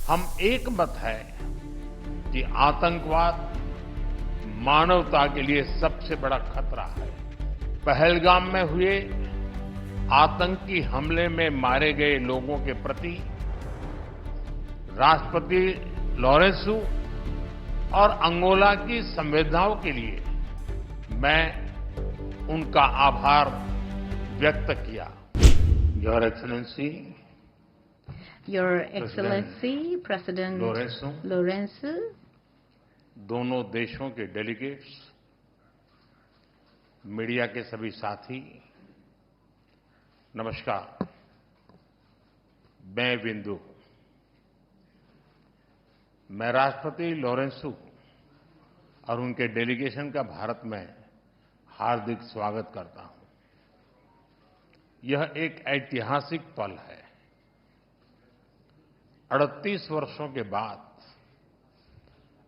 हम एक मत है कि आतंकवाद मानवता के लिए सबसे बड़ा खतरा है। पहलगाम में हुए आतंकी हमले में मारे गए लोगों के प्रति राष्ट्रपति लॉरेंसो और अंगोला की संवेदनाओं के लिए मैं उनका आभार व्यक्त किया। Your excellency, Your Excellency, President Lorenzo, दोनों देशों के डेलीगेट्स, मीडिया के सभी साथी, नमस्कार। मैं बिंदु, मैं राष्ट्रपति लॉरेंसो और उनके डेलीगेशन का भारत में हार्दिक स्वागत करता हूं। यह एक ऐतिहासिक पल है। 38 वर्षों के बाद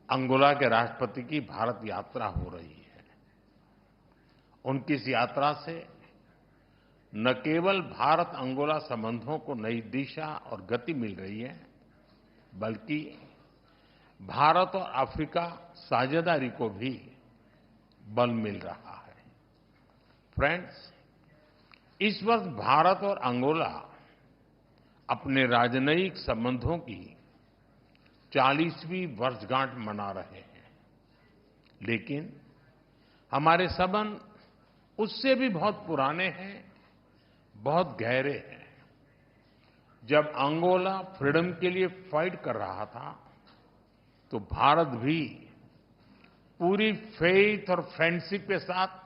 अंगोला के राष्ट्रपति की भारत यात्रा हो रही है। उनकी इस यात्रा से न केवल भारत अंगोला संबंधों को नई दिशा और गति मिल रही है, बल्कि भारत और अफ्रीका साझेदारी को भी बल मिल रहा है। फ्रेंड्स, इस वर्ष भारत और अंगोला अपने राजनयिक संबंधों की 40वीं वर्षगांठ मना रहे हैं, लेकिन हमारे संबंध उससे भी बहुत पुराने हैं, बहुत गहरे हैं। जब अंगोला फ्रीडम के लिए फाइट कर रहा था, तो भारत भी पूरी फेथ और फ्रेंडशिप के साथ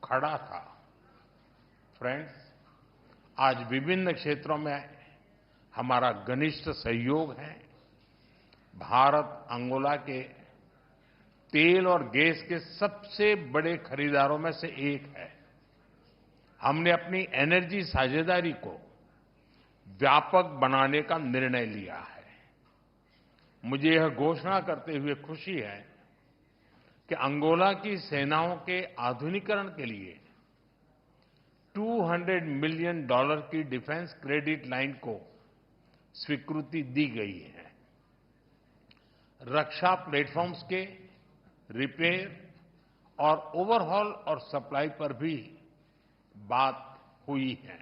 खड़ा था। फ्रेंड्स, आज विभिन्न क्षेत्रों में हमारा घनिष्ठ सहयोग है। भारत अंगोला के तेल और गैस के सबसे बड़े खरीदारों में से एक है। हमने अपनी एनर्जी साझेदारी को व्यापक बनाने का निर्णय लिया है। मुझे यह घोषणा करते हुए खुशी है कि अंगोला की सेनाओं के आधुनिकीकरण के लिए $200 मिलियन की डिफेंस क्रेडिट लाइन को स्वीकृति दी गई है। रक्षा प्लेटफॉर्म्स के रिपेयर और ओवरहॉल और सप्लाई पर भी बात हुई है।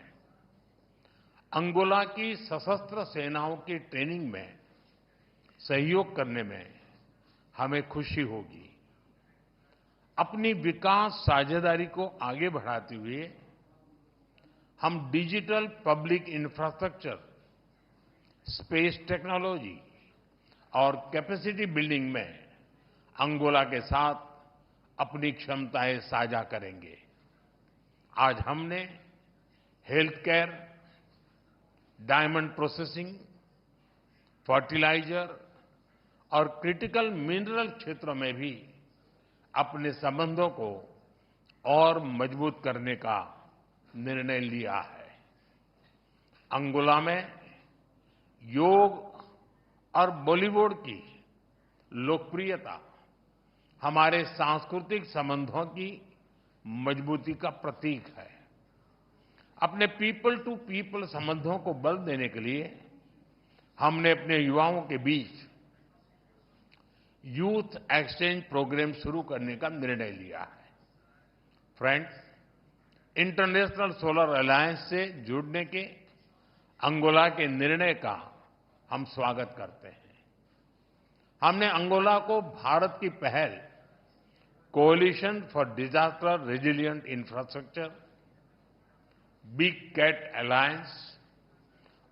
अंगोला की सशस्त्र सेनाओं की ट्रेनिंग में सहयोग करने में हमें खुशी होगी। अपनी विकास साझेदारी को आगे बढ़ाते हुए हम digital public infrastructure, space technology और कैपेसिटी बिल्डिंग में अंगोला के साथ अपनी क्षमताएं साझा करेंगे। आज हमने health care, diamond processing, fertiliser और क्रिटिकल मिनरल क्षेत्रों में भी अपने संबंधों को और मजबूत करने का निर्णय लिया है। अंगोला में योग और बॉलीवुड की लोकप्रियता हमारे सांस्कृतिक संबंधों की मजबूती का प्रतीक है। अपने पीपल टू पीपल संबंधों को बल देने के लिए हमने अपने युवाओं के बीच यूथ एक्सचेंज प्रोग्राम शुरू करने का निर्णय लिया है। फ्रेंड्स, इंटरनेशनल सोलर अलायंस से जुड़ने के अंगोला के निर्णय का हम स्वागत करते हैं। हमने अंगोला को भारत की पहल coalition for disaster resilient infrastructure, big cat alliance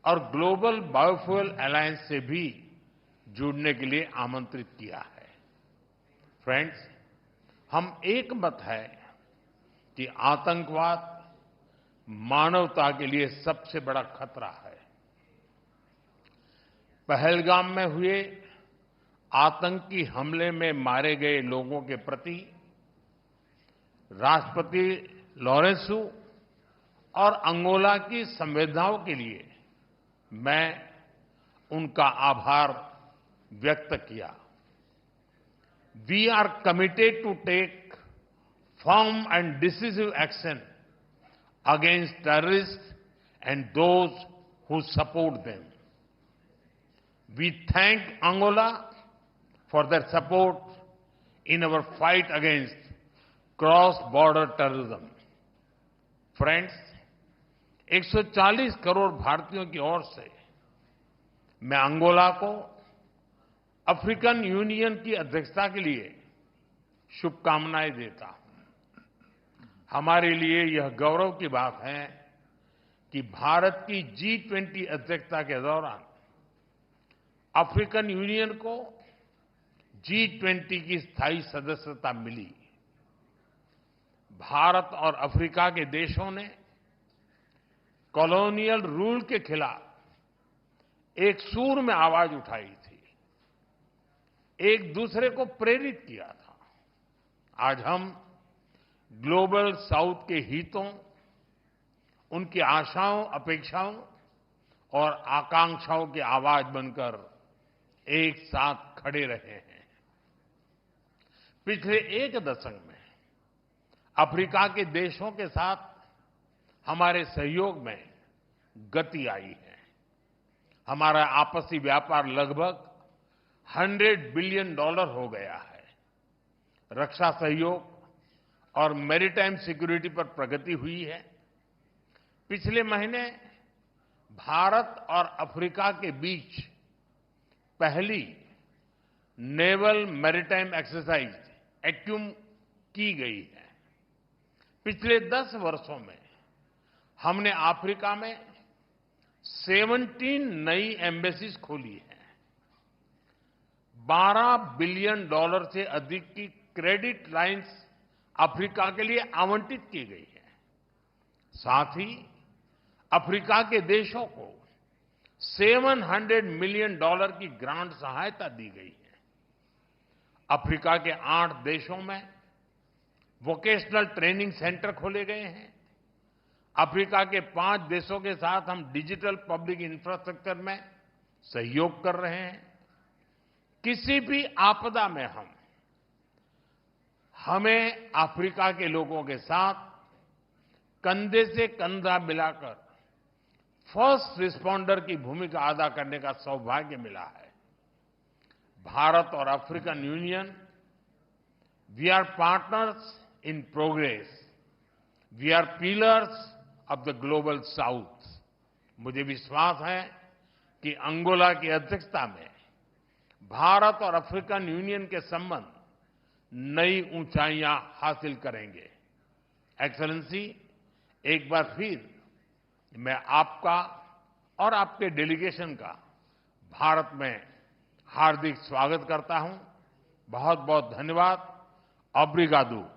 और ग्लोबल बायोफ्यूल अलायंस से भी जुड़ने के लिए आमंत्रित किया है। फ्रेंड्स, हम एक मत है कि आतंकवाद मानवता के लिए सबसे बड़ा खतरा है। पहलगाम में हुए आतंकी हमले में मारे गए लोगों के प्रति राष्ट्रपति लॉरेंसो और अंगोला की संवेदनाओं के लिए मैं उनका आभार व्यक्त किया। We are committed to take firm and decisive action against terrorists and those who support them. We thank Angola for their support in our fight against cross-border terrorism. Friends, 140 crore भारतीयों की ओर से मैं अंगोला को अफ्रीकन यूनियन की अध्यक्षता के लिए शुभकामनाएं देता हूं। हमारे लिए यह गौरव की बात है कि भारत की G20 अध्यक्षता के दौरान अफ्रीकन यूनियन को G20 की स्थायी सदस्यता मिली। भारत और अफ्रीका के देशों ने कॉलोनियल रूल के खिलाफ एक सूर में आवाज उठाई थी, एक दूसरे को प्रेरित किया था। आज हम ग्लोबल साउथ के हितों, उनकी आशाओं, अपेक्षाओं और आकांक्षाओं की आवाज बनकर एक साथ खड़े रहे हैं। पिछले एक दशक में अफ्रीका के देशों के साथ हमारे सहयोग में गति आई है। हमारा आपसी व्यापार लगभग $100 बिलियन हो गया है। रक्षा सहयोग और मैरीटाइम सिक्योरिटी पर प्रगति हुई है। पिछले महीने भारत और अफ्रीका के बीच पहली नेवल मैरीटाइम एक्सरसाइज एक्यूम की गई है। पिछले 10 वर्षों में हमने अफ्रीका में 17 नई एम्बेसीज खोली है। $12 बिलियन से अधिक की क्रेडिट लाइंस अफ्रीका के लिए आवंटित की गई है। साथ ही अफ्रीका के देशों को $700 मिलियन की ग्रांट सहायता दी गई है। अफ्रीका के 8 देशों में वोकेशनल ट्रेनिंग सेंटर खोले गए हैं। अफ्रीका के 5 देशों के साथ हम डिजिटल पब्लिक इंफ्रास्ट्रक्चर में सहयोग कर रहे हैं। किसी भी आपदा में हमें अफ्रीका के लोगों के साथ कंधे से कंधा मिलाकर फर्स्ट रिस्पॉन्डर की भूमिका अदा करने का सौभाग्य मिला है। भारत और African Union, we are partners in progress, we are pillars of the Global South. मुझे विश्वास है कि अंगोला की अध्यक्षता में भारत और अफ्रीकन यूनियन के संबंध नई ऊंचाइयां हासिल करेंगे। एक्सेलेंसी, एक बार फिर मैं आपका और आपके डेलीगेशन का भारत में हार्दिक स्वागत करता हूं। बहुत बहुत धन्यवाद। ऑब्रिगादो।